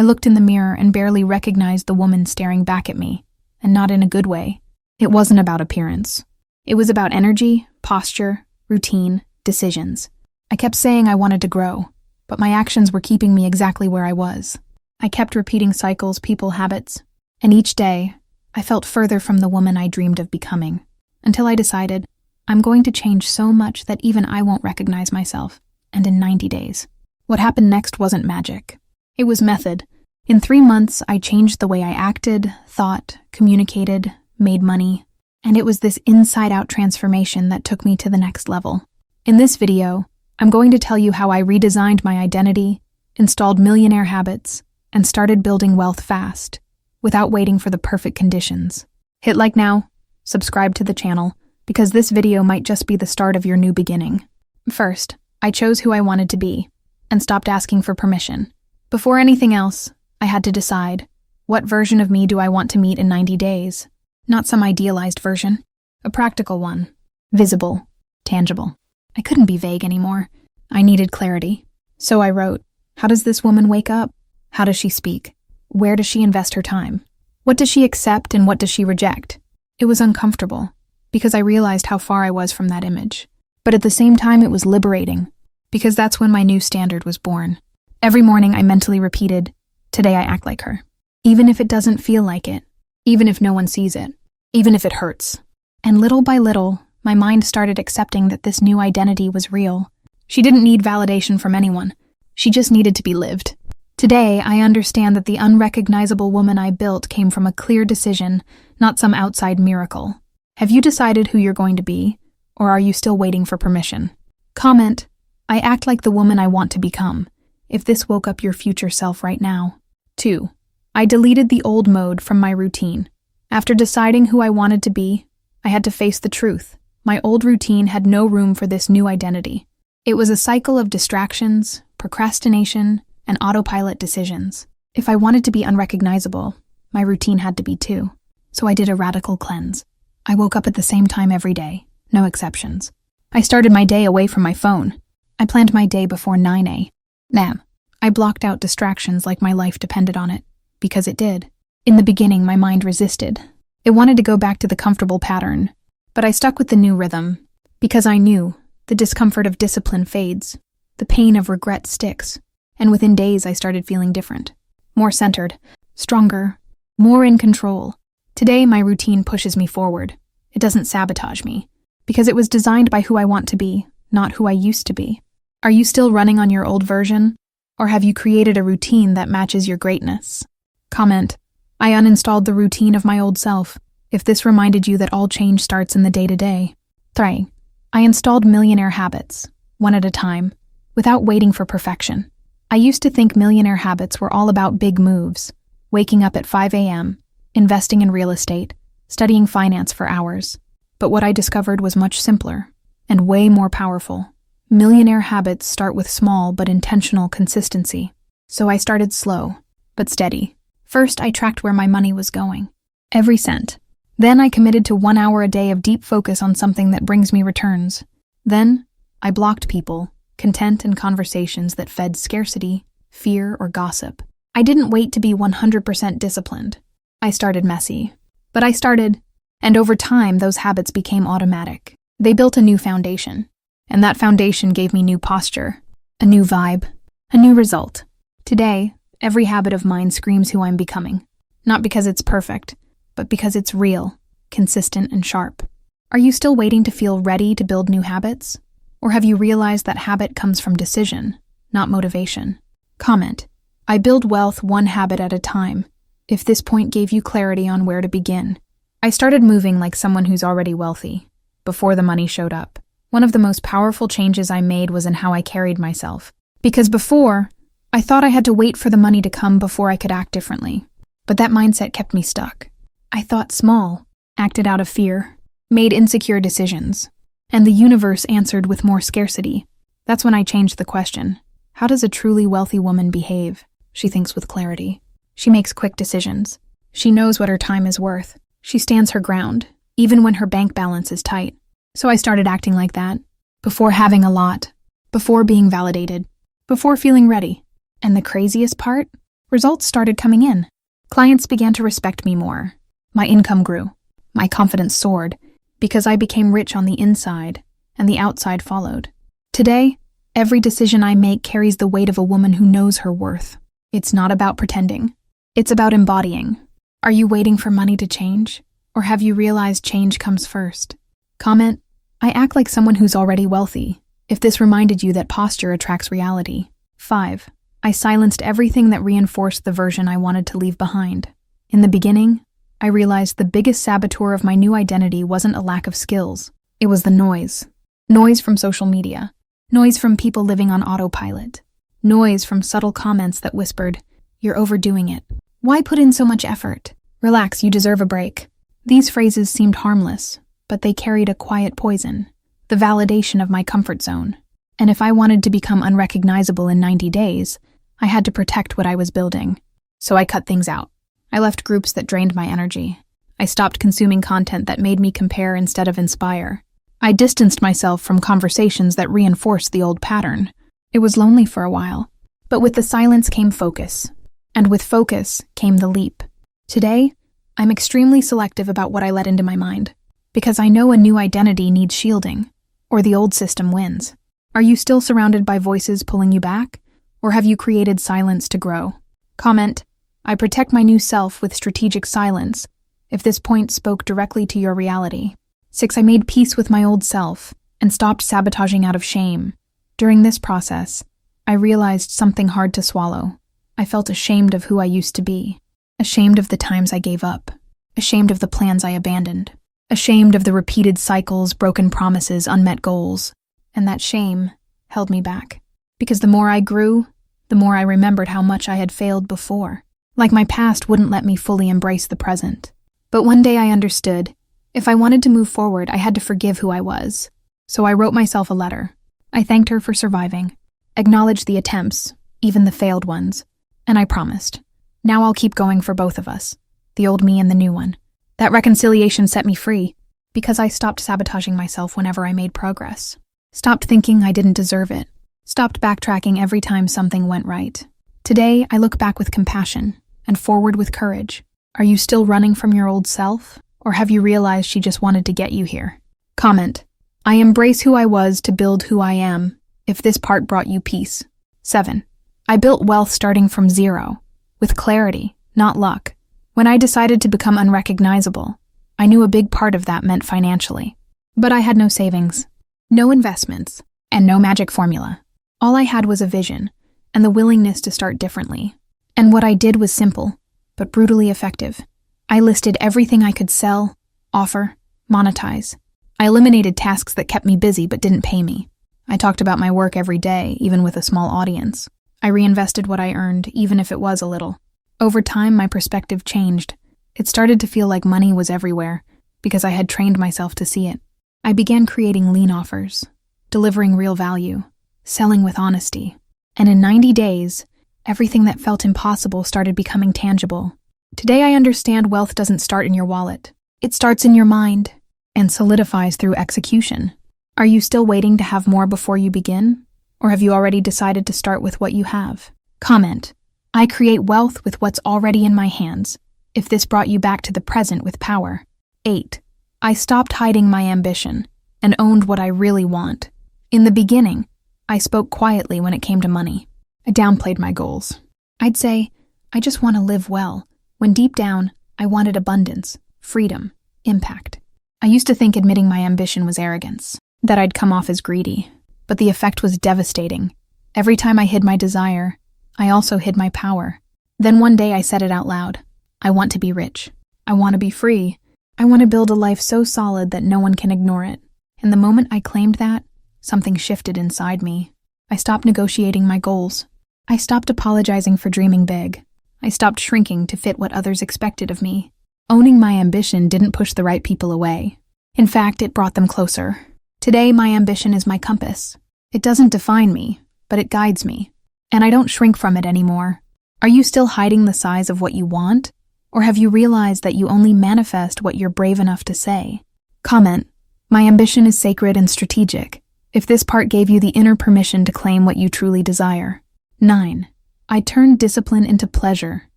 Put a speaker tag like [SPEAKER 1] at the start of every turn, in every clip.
[SPEAKER 1] looked in the mirror and barely recognized the woman staring back at me, and not in a good way. It wasn't about appearance. It was about energy, posture, routine, decisions. I kept saying I wanted to grow, but my actions were keeping me exactly where I was. I kept repeating cycles, people, habits, and each day, I felt further from the woman I dreamed of becoming, until I decided, I'm going to change so much that even I won't recognize myself, and in 90 days. What happened next wasn't magic. It was method. In 3 months, I changed the way I acted, thought, communicated, made money, and it was this inside-out transformation that took me to the next level. In this video, I'm going to tell you how I redesigned my identity, installed millionaire habits, and started building wealth fast, without waiting for the perfect conditions. Hit like now, subscribe to the channel, because this video might just be the start of your new beginning. First, I chose who I wanted to be, and stopped asking for permission. Before anything else, I had to decide, what version of me do I want to meet in 90 days? Not some idealized version, a practical one, visible, tangible. I couldn't be vague anymore. I needed clarity. So I wrote, how does this woman wake up? How does she speak? Where does she invest her time? What does she accept and what does she reject? It was uncomfortable, because I realized how far I was from that image. But at the same time, it was liberating, because that's when my new standard was born. Every morning I mentally repeated, today I act like her. Even if it doesn't feel like it, even if no one sees it, even if it hurts. And little by little, my mind started accepting that this new identity was real. She didn't need validation from anyone. She just needed to be lived. Today, I understand that the unrecognizable woman I built came from a clear decision, not some outside miracle. Have you decided who you're going to be, or are you still waiting for permission? Comment, I act like the woman I want to become, if this woke up your future self right now. 2. I deleted the old mode from my routine. After deciding who I wanted to be, I had to face the truth. My old routine had no room for this new identity. It was a cycle of distractions, procrastination, and autopilot decisions. If I wanted to be unrecognizable, my routine had to be too. So I did a radical cleanse. I woke up at the same time every day, no exceptions. I started my day away from my phone. I planned my day before 9 a.m. I blocked out distractions like my life depended on it, because it did. In the beginning, my mind resisted. It wanted to go back to the comfortable pattern, but I stuck with the new rhythm, because I knew the discomfort of discipline fades, the pain of regret sticks, and within days I started feeling different, more centered, stronger, more in control. Today, my routine pushes me forward. It doesn't sabotage me, because it was designed by who I want to be, not who I used to be. Are you still running on your old version, or have you created a routine that matches your greatness? Comment, I uninstalled the routine of my old self, if this reminded you that all change starts in the day-to-day. 3. I installed millionaire habits, one at a time, without waiting for perfection. I used to think millionaire habits were all about big moves, waking up at 5 a.m., investing in real estate, studying finance for hours. But what I discovered was much simpler and way more powerful. Millionaire habits start with small but intentional consistency. So I started slow, but steady. First, I tracked where my money was going, every cent. Then I committed to 1 hour a day of deep focus on something that brings me returns. Then, I blocked people, content, and conversations that fed scarcity, fear, or gossip. I didn't wait to be 100% disciplined. I started messy. But I started, and over time, those habits became automatic. They built a new foundation, and that foundation gave me new posture, a new vibe, a new result. Today, every habit of mine screams who I'm becoming. Not because it's perfect, but because it's real, consistent, and sharp. Are you still waiting to feel ready to build new habits? Or have you realized that habit comes from decision, not motivation? Comment, I build wealth one habit at a time, if this point gave you clarity on where to begin. I started moving like someone who's already wealthy, before the money showed up. One of the most powerful changes I made was in how I carried myself. Because before, I thought I had to wait for the money to come before I could act differently. But that mindset kept me stuck. I thought small, acted out of fear, made insecure decisions, and the universe answered with more scarcity. That's when I changed the question. How does a truly wealthy woman behave? She thinks with clarity. She makes quick decisions. She knows what her time is worth. She stands her ground, even when her bank balance is tight. So I started acting like that, before having a lot, before being validated, before feeling ready. And the craziest part? Results started coming in. Clients began to respect me more. My income grew. My confidence soared because I became rich on the inside and the outside followed. Today, every decision I make carries the weight of a woman who knows her worth. It's not about pretending. It's about embodying. Are you waiting for money to change? Or have you realized change comes first? Comment, I act like someone who's already wealthy, if this reminded you that posture attracts reality. 5. I silenced everything that reinforced the version I wanted to leave behind. In the beginning, I realized the biggest saboteur of my new identity wasn't a lack of skills. It was the noise. Noise from social media. Noise from people living on autopilot. Noise from subtle comments that whispered, "You're overdoing it. Why put in so much effort? Relax, you deserve a break." These phrases seemed harmless, but they carried a quiet poison, the validation of my comfort zone. And if I wanted to become unrecognizable in 90 days, I had to protect what I was building. So I cut things out. I left groups that drained my energy. I stopped consuming content that made me compare instead of inspire. I distanced myself from conversations that reinforced the old pattern. It was lonely for a while, but with the silence came focus. And with focus came the leap. Today, I'm extremely selective about what I let into my mind, because I know a new identity needs shielding, or the old system wins. Are you still surrounded by voices pulling you back, or have you created silence to grow? Comment, I protect my new self with strategic silence, if this point spoke directly to your reality. 6. I made peace with my old self and stopped sabotaging out of shame. During this process, I realized something hard to swallow. I felt ashamed of who I used to be, ashamed of the times I gave up, ashamed of the plans I abandoned, ashamed of the repeated cycles, broken promises, unmet goals. And that shame held me back. Because the more I grew, the more I remembered how much I had failed before. Like my past wouldn't let me fully embrace the present. But one day I understood, if I wanted to move forward, I had to forgive who I was. So I wrote myself a letter. I thanked her for surviving, acknowledged the attempts, even the failed ones. And I promised. Now I'll keep going for both of us, the old me and the new one. That reconciliation set me free, because I stopped sabotaging myself whenever I made progress. Stopped thinking I didn't deserve it. Stopped backtracking every time something went right. Today, I look back with compassion and forward with courage. Are you still running from your old self, or have you realized she just wanted to get you here? Comment, I embrace who I was to build who I am, if this part brought you peace. 7. I built wealth starting from zero, with clarity, not luck. When I decided to become unrecognizable, I knew a big part of that meant financially. But I had no savings, no investments, and no magic formula. All I had was a vision, and the willingness to start differently. And what I did was simple, but brutally effective. I listed everything I could sell, offer, monetize. I eliminated tasks that kept me busy but didn't pay me. I talked about my work every day, even with a small audience. I reinvested what I earned, even if it was a little. Over time, my perspective changed. It started to feel like money was everywhere, because I had trained myself to see it. I began creating lean offers, delivering real value, selling with honesty. And in 90 days, everything that felt impossible started becoming tangible. Today I understand wealth doesn't start in your wallet. It starts in your mind and solidifies through execution. Are you still waiting to have more before you begin? Or have you already decided to start with what you have? Comment, I create wealth with what's already in my hands, if this brought you back to the present with power. 8. I stopped hiding my ambition and owned what I really want. In the beginning, I spoke quietly when it came to money. I downplayed my goals. I'd say, I just want to live well, when deep down, I wanted abundance, freedom, impact. I used to think admitting my ambition was arrogance, that I'd come off as greedy. But the effect was devastating. Every time I hid my desire, I also hid my power. Then one day I said it out loud. I want to be rich. I want to be free. I want to build a life so solid that no one can ignore it. And the moment I claimed that, something shifted inside me. I stopped negotiating my goals. I stopped apologizing for dreaming big. I stopped shrinking to fit what others expected of me. Owning my ambition didn't push the right people away. In fact, it brought them closer. Today, my ambition is my compass. It doesn't define me, but it guides me. And I don't shrink from it anymore. Are you still hiding the size of what you want? Or have you realized that you only manifest what you're brave enough to say? Comment, my ambition is sacred and strategic, if this part gave you the inner permission to claim what you truly desire. 9. I turned discipline into pleasure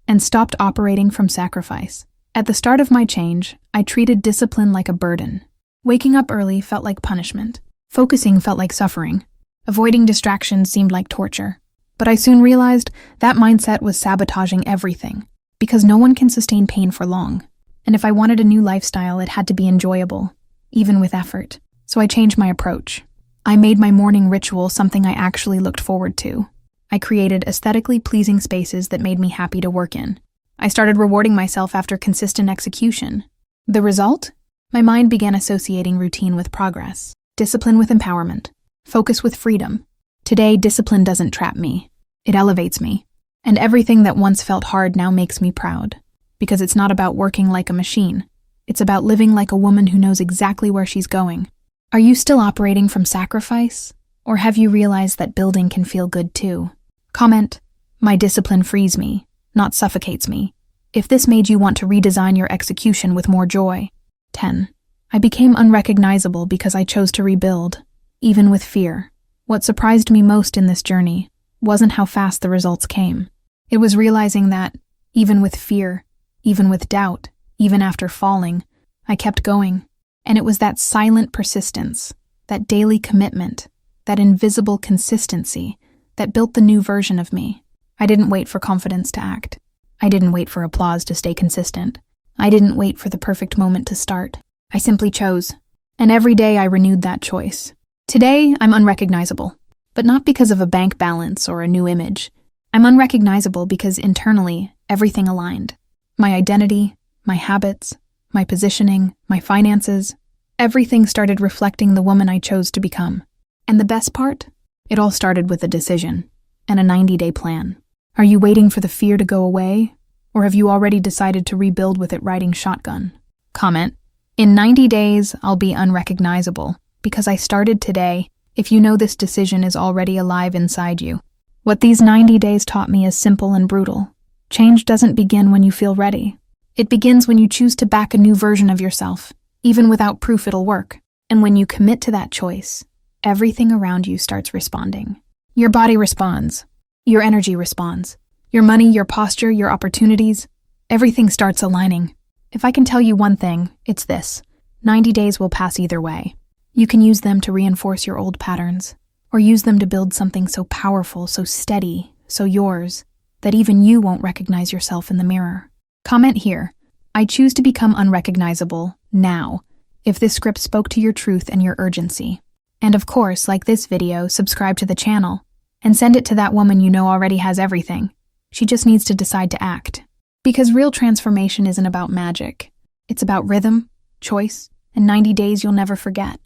[SPEAKER 1] and stopped operating from sacrifice. At the start of my change, I treated discipline like a burden. Waking up early felt like punishment. Focusing felt like suffering. Avoiding distractions seemed like torture. But I soon realized that mindset was sabotaging everything, because no one can sustain pain for long. And if I wanted a new lifestyle, it had to be enjoyable, even with effort. So I changed my approach. I made my morning ritual something I actually looked forward to. I created aesthetically pleasing spaces that made me happy to work in. I started rewarding myself after consistent execution. The result? My mind began associating routine with progress, discipline with empowerment, focus with freedom. Today, discipline doesn't trap me. It elevates me. And everything that once felt hard now makes me proud. Because it's not about working like a machine. It's about living like a woman who knows exactly where she's going. Are you still operating from sacrifice? Or have you realized that building can feel good too? Comment, "My discipline frees me, not suffocates me." If this made you want to redesign your execution with more joy. 10. I became unrecognizable because I chose to rebuild, even with fear. What surprised me most in this journey wasn't how fast the results came. It was realizing that, even with fear, even with doubt, even after falling, I kept going. And it was that silent persistence, that daily commitment, that invisible consistency that built the new version of me. I didn't wait for confidence to act. I didn't wait for applause to stay consistent. I didn't wait for the perfect moment to start. I simply chose. And every day I renewed that choice. Today, I'm unrecognizable. But not because of a bank balance or a new image. I'm unrecognizable because internally, everything aligned. My identity, my habits, my positioning, my finances, everything started reflecting the woman I chose to become. And the best part? It all started with a decision and a 90-day plan. Are you waiting for the fear to go away? Or have you already decided to rebuild with it riding shotgun? Comment, in 90 days, I'll be unrecognizable because I started today. If you know this decision is already alive inside you. What these 90 days taught me is simple and brutal. Change doesn't begin when you feel ready. It begins when you choose to back a new version of yourself, even without proof it'll work. And when you commit to that choice, everything around you starts responding. Your body responds. Your energy responds. Your money, your posture, your opportunities, everything starts aligning. If I can tell you one thing, it's this. 90 days will pass either way. You can use them to reinforce your old patterns, or use them to build something so powerful, so steady, so yours, that even you won't recognize yourself in the mirror. Comment here, I choose to become unrecognizable now, if this script spoke to your truth and your urgency. And of course, like this video, subscribe to the channel, and send it to that woman you know already has everything. She just needs to decide to act. Because real transformation isn't about magic. It's about rhythm, choice, and 90 days you'll never forget.